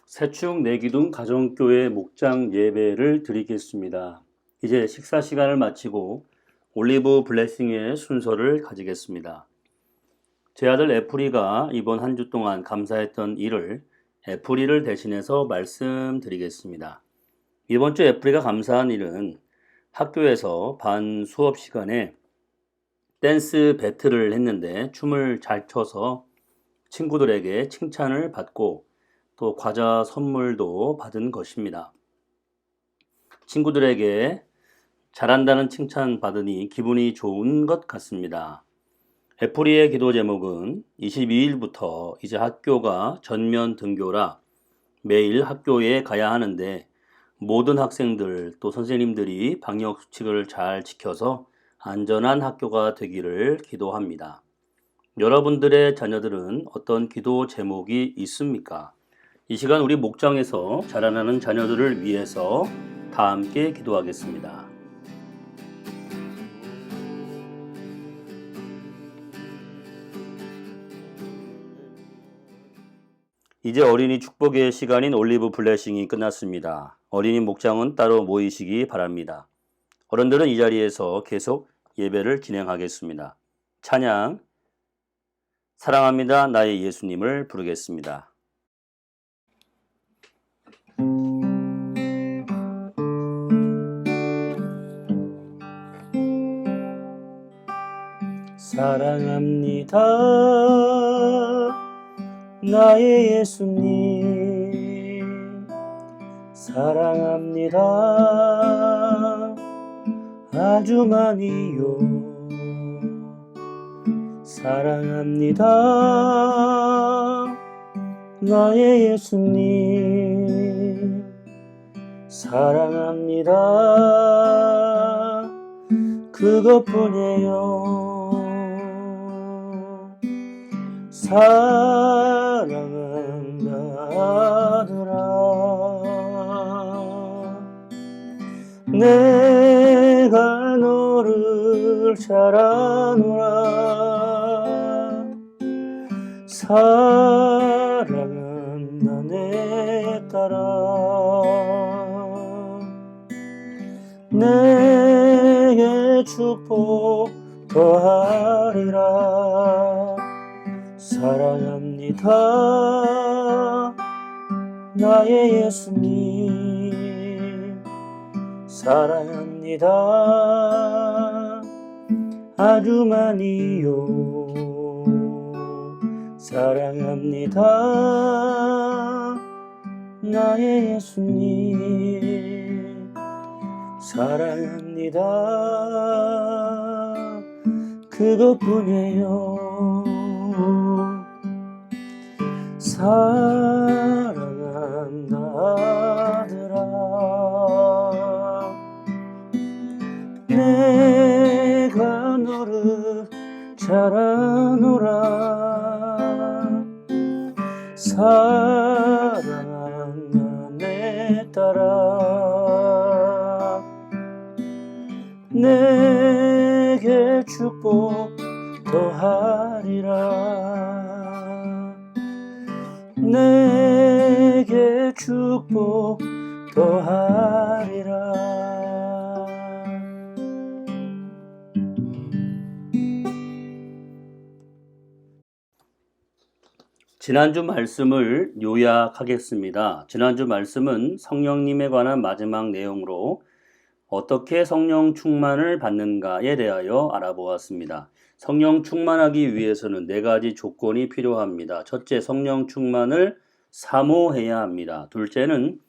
세축 내기둥 가정교회 목장 예배를 드리겠습니다. 이제 식사 시간을 마치고 올리브 블레싱의 순서를 가지겠습니다. 제 아들 애플이가 이번 한 주 동안 감사했던 일을 애플이를 대신해서 말씀드리겠습니다. 이번 주 애플이가 감사한 일은 학교에서 반 수업 시간에 댄스 배틀을 했는데 춤을 잘 춰서 친구들에게 칭찬을 받고 또 과자 선물도 받은 것입니다. 친구들에게 잘한다는 칭찬 받으니 기분이 좋은 것 같습니다. 애플이의 기도 제목은 22일부터 이제 학교가 전면 등교라 매일 학교에 가야 하는데 모든 학생들 또 선생님들이 방역 수칙을 잘 지켜서 안전한 학교가 되기를 기도합니다. 여러분들의 자녀들은 어떤 기도 제목이 있습니까? 이 시간 우리 목장에서 자라나는 자녀들을 위해서 다 함께 기도하겠습니다. 이제 어린이 축복의 시간인 올리브 블레싱이 끝났습니다. 어린이 목장은 따로 모이시기 바랍니다. 어른들은 이 자리에서 계속 예배를 진행하겠습니다. 찬양, 사랑합니다 나의 예수님을 부르겠습니다. 사랑합니다 나의 예수님, 사랑합니다 아주 많이요. 사랑합니다 나의 예수님, 사랑합니다 그것뿐이에요. 사랑한다 아들아, 내가 너를 잘 아노라. 사랑한다 내 딸아, 내게 축복 더하리라. 사랑합니다 나의 예수님, 사랑합니다 아주 많이요. 사랑합니다 나의 예수님, 사랑합니다 그것뿐이에요. 사랑한다 아들아, 내가 너를 잘 아노라. 사랑한다 내 딸아, 내게 축복 더하리라. 내게 축복 더하리라. 지난주 말씀을 요약하겠습니다. 지난주 말씀은 성령님에 관한 마지막 내용으로 어떻게 성령 충만을 받는가에 대하여 알아보았습니다. 성령 충만하기 위해서는 4가지 조건이 필요합니다. 첫째, 성령 충만을 사모해야 합니다. 둘째는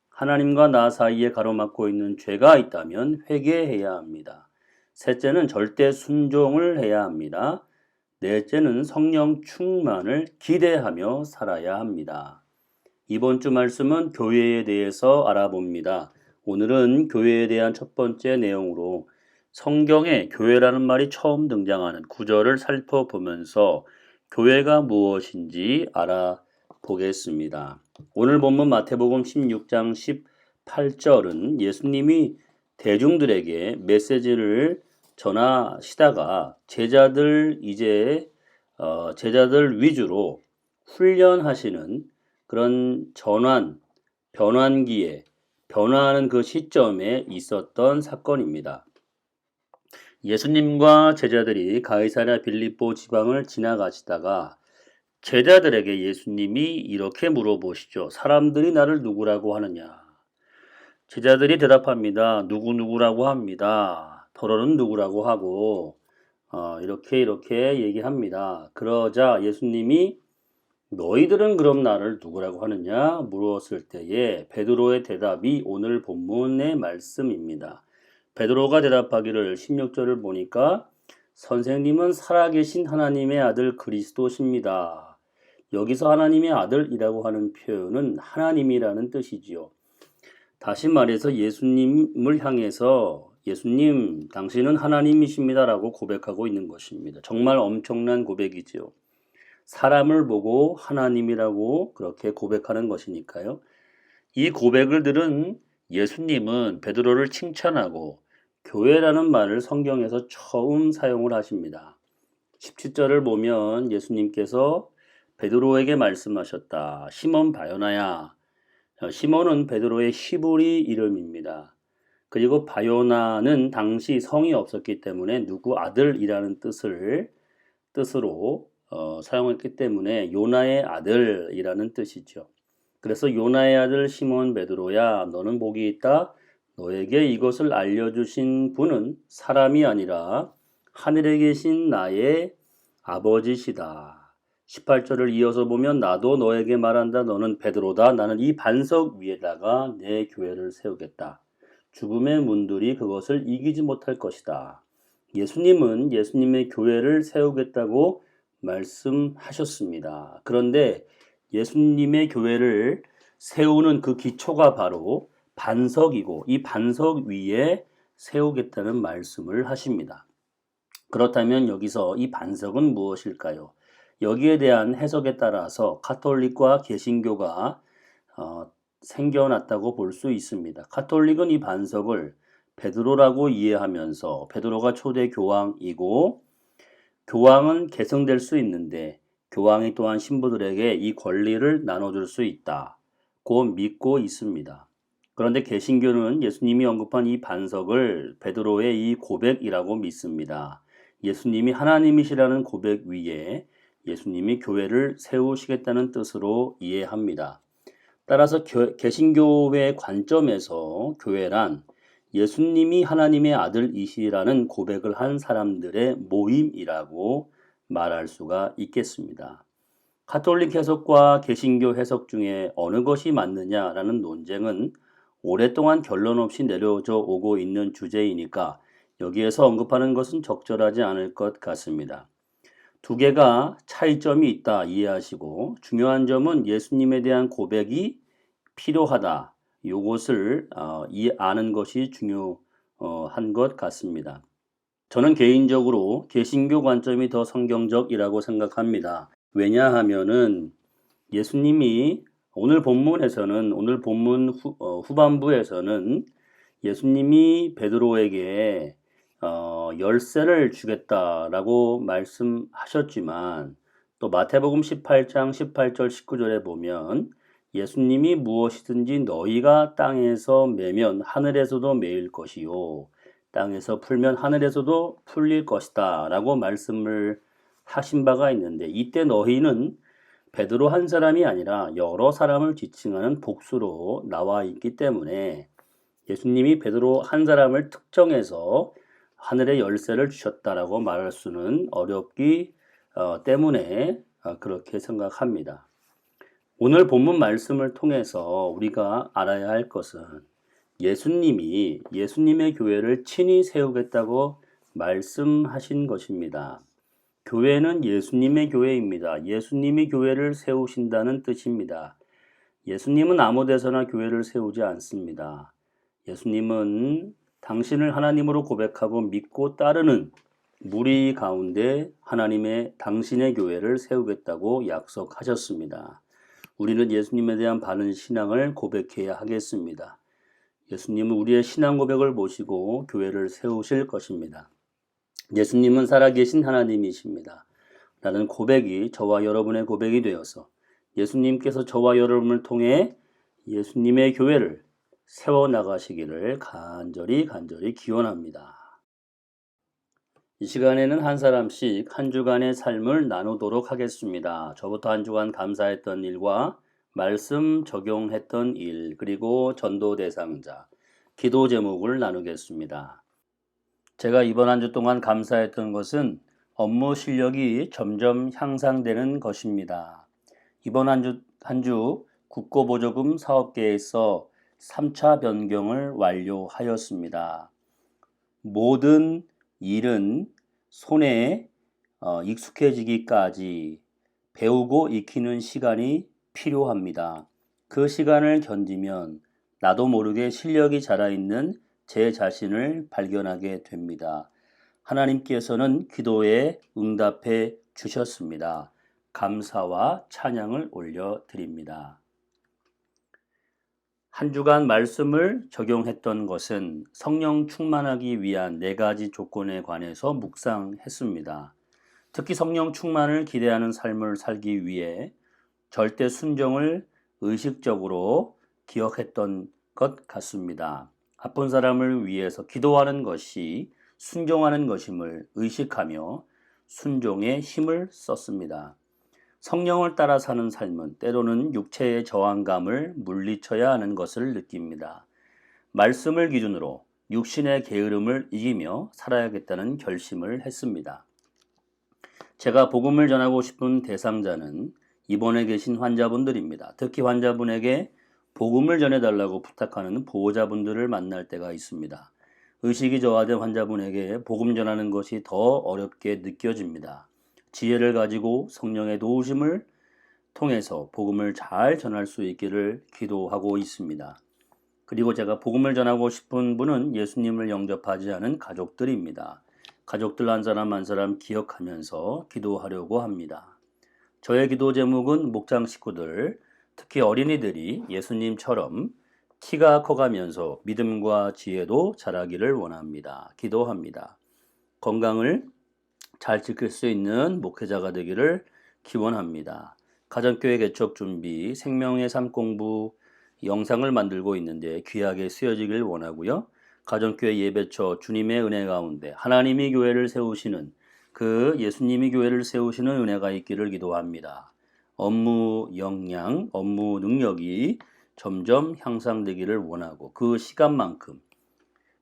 하나님과 나 사이에 가로막고 있는 죄가 있다면 회개해야 합니다. 셋째는 절대 순종을 해야 합니다. 넷째는 성령 충만을 기대하며 살아야 합니다. 이번 주 말씀은 교회에 대해서 알아봅니다. 오늘은 교회에 대한 첫 번째 내용으로 성경에 교회라는 말이 처음 등장하는 구절을 살펴보면서 교회가 무엇인지 알아보겠습니다. 오늘 본문 마태복음 16장 18절은 예수님이 대중들에게 메시지를 전하시다가 제자들 위주로 훈련하시는 그런 변환기에, 변화하는 그 시점에 있었던 사건입니다. 예수님과 제자들이 가이사랴 빌립보 지방을 지나가시다가 제자들에게 예수님이 이렇게 물어보시죠. 사람들이 나를 누구라고 하느냐? 제자들이 대답합니다. 누구누구라고 합니다. 더러는 누구라고 하고 이렇게 얘기합니다. 그러자 예수님이 너희들은 그럼 나를 누구라고 하느냐 물었을 때에 베드로의 대답이 오늘 본문의 말씀입니다. 베드로가 대답하기를 16절을 보니까 선생님은 살아계신 하나님의 아들 그리스도십니다. 여기서 하나님의 아들이라고 하는 표현은 하나님이라는 뜻이지요. 다시 말해서 예수님을 향해서 예수님 당신은 하나님이십니다라고 고백하고 있는 것입니다. 정말 엄청난 고백이지요. 사람을 보고 하나님이라고 그렇게 고백하는 것이니까요. 이 고백을 들은 예수님은 베드로를 칭찬하고 교회라는 말을 성경에서 처음 사용을 하십니다. 17절을 보면 예수님께서 베드로에게 말씀하셨다. 시몬 바요나야. 시몬은 베드로의 히브리 이름입니다. 그리고 바요나는 당시 성이 없었기 때문에 누구 아들이라는 뜻으로 사용했기 때문에 요나의 아들이라는 뜻이죠. 그래서 요나의 아들 시몬 베드로야 너는 복이 있다. 너에게 이것을 알려주신 분은 사람이 아니라 하늘에 계신 나의 아버지시다. 18절을 이어서 보면 나도 너에게 말한다. 너는 베드로다. 나는 이 반석 위에다가 내 교회를 세우겠다. 죽음의 문들이 그것을 이기지 못할 것이다. 예수님은 예수님의 교회를 세우겠다고 말씀하셨습니다. 그런데 예수님의 교회를 세우는 그 기초가 바로 반석이고 이 반석 위에 세우겠다는 말씀을 하십니다. 그렇다면 여기서 이 반석은 무엇일까요? 여기에 대한 해석에 따라서 가톨릭과 개신교가 생겨났다고 볼 수 있습니다. 가톨릭은 이 반석을 베드로라고 이해하면서 베드로가 초대 교황이고 교황은 계승될 수 있는데 교황이 또한 신부들에게 이 권리를 나눠줄 수 있다고 믿고 있습니다. 그런데 개신교는 예수님이 언급한 이 반석을 베드로의 이 고백이라고 믿습니다. 예수님이 하나님이시라는 고백 위에 예수님이 교회를 세우시겠다는 뜻으로 이해합니다. 따라서 개신교의 관점에서 교회란 예수님이 하나님의 아들이시라는 고백을 한 사람들의 모임이라고 말할 수가 있겠습니다. 가톨릭 해석과 개신교 해석 중에 어느 것이 맞느냐라는 논쟁은 오랫동안 결론 없이 내려져 오고 있는 주제이니까 여기에서 언급하는 것은 적절하지 않을 것 같습니다. 두 개가 차이점이 있다 이해하시고 중요한 점은 예수님에 대한 고백이 필요하다. 이것을 아는 것이 중요한 것 같습니다. 저는 개인적으로 개신교 관점이 더 성경적이라고 생각합니다. 왜냐하면은 예수님이 오늘 본문 후반부에서는 예수님이 베드로에게 열쇠를 주겠다라고 말씀하셨지만 또 마태복음 18장 18절 19절에 보면 예수님이 무엇이든지 너희가 땅에서 매면 하늘에서도 매일 것이요 땅에서 풀면 하늘에서도 풀릴 것이다 라고 말씀을 하신 바가 있는데 이때 너희는 베드로 한 사람이 아니라 여러 사람을 지칭하는 복수로 나와 있기 때문에 예수님이 베드로 한 사람을 특정해서 하늘의 열쇠를 주셨다라고 말할 수는 어렵기 때문에 그렇게 생각합니다. 오늘 본문 말씀을 통해서 우리가 알아야 할 것은 예수님이 예수님의 교회를 친히 세우겠다고 말씀하신 것입니다. 교회는 예수님의 교회입니다. 예수님이 교회를 세우신다는 뜻입니다. 예수님은 아무 데서나 교회를 세우지 않습니다. 예수님은 당신을 하나님으로 고백하고 믿고 따르는 무리 가운데 당신의 교회를 세우겠다고 약속하셨습니다. 우리는 예수님에 대한 바른 신앙을 고백해야 하겠습니다. 예수님은 우리의 신앙 고백을 보시고 교회를 세우실 것입니다. 예수님은 살아계신 하나님이십니다. 라는 고백이 저와 여러분의 고백이 되어서 예수님께서 저와 여러분을 통해 예수님의 교회를 세워나가시기를 간절히 기원합니다. 이 시간에는 한 사람씩 한 주간의 삶을 나누도록 하겠습니다. 저부터 한 주간 감사했던 일과 말씀 적용했던 일, 그리고 전도 대상자, 기도 제목을 나누겠습니다. 제가 이번 한 주 동안 감사했던 것은 업무 실력이 점점 향상되는 것입니다. 이번 한 주 국고보조금 사업계에서 3차 변경을 완료하였습니다. 모든 일은 손에 익숙해지기까지 배우고 익히는 시간이 필요합니다. 그 시간을 견디면 나도 모르게 실력이 자라있는 제 자신을 발견하게 됩니다. 하나님께서는 기도에 응답해 주셨습니다. 감사와 찬양을 올려드립니다. 한 주간 말씀을 적용했던 것은 성령 충만하기 위한 4가지 조건에 관해서 묵상했습니다. 특히 성령 충만을 기대하는 삶을 살기 위해 절대 순종을 의식적으로 기억했던 것 같습니다. 아픈 사람을 위해서 기도하는 것이 순종하는 것임을 의식하며 순종에 힘을 썼습니다. 성령을 따라 사는 삶은 때로는 육체의 저항감을 물리쳐야 하는 것을 느낍니다. 말씀을 기준으로 육신의 게으름을 이기며 살아야겠다는 결심을 했습니다. 제가 복음을 전하고 싶은 대상자는 입원해 계신 환자분들입니다. 특히 환자분에게 복음을 전해달라고 부탁하는 보호자분들을 만날 때가 있습니다. 의식이 저하된 환자분에게 복음 전하는 것이 더 어렵게 느껴집니다. 지혜를 가지고 성령의 도우심을 통해서 복음을 잘 전할 수 있기를 기도하고 있습니다. 그리고 제가 복음을 전하고 싶은 분은 예수님을 영접하지 않은 가족들입니다. 가족들 한 사람 한 사람 기억하면서 기도하려고 합니다. 저의 기도 제목은 목장 식구들, 특히 어린이들이 예수님처럼 키가 커가면서 믿음과 지혜도 자라기를 원합니다. 기도합니다. 건강을 잘 지킬 수 있는 목회자가 되기를 기원합니다. 가정교회 개척 준비, 생명의 삶 공부 영상을 만들고 있는데 귀하게 쓰여지길 원하고요. 가정교회 예배처 주님의 은혜 가운데 하나님이 교회를 세우시는 그 예수님이 교회를 세우시는 은혜가 있기를 기도합니다. 업무 역량, 업무 능력이 점점 향상되기를 원하고 그 시간만큼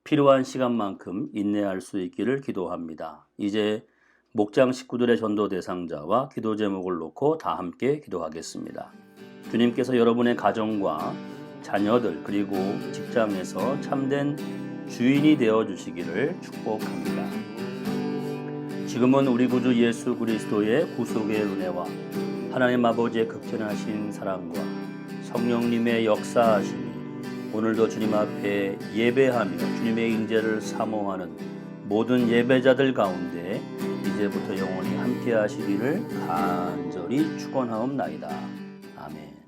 필요한 시간만큼 인내할 수 있기를 기도합니다. 이제 목장 식구들의 전도 대상자와 기도 제목을 놓고 다 함께 기도하겠습니다. 주님께서 여러분의 가정과 자녀들 그리고 직장에서 참된 주인이 되어 주시기를 축복합니다. 지금은 우리 구주 예수 그리스도의 구속의 은혜와 하나님 아버지의 극진하신 사랑과 성령님의 역사하심이 오늘도 주님 앞에 예배하며 주님의 임재를 사모하는 모든 예배자들 가운데 이제부터 영원히 함께 하시기를 간절히 축원하옵나이다. 아멘.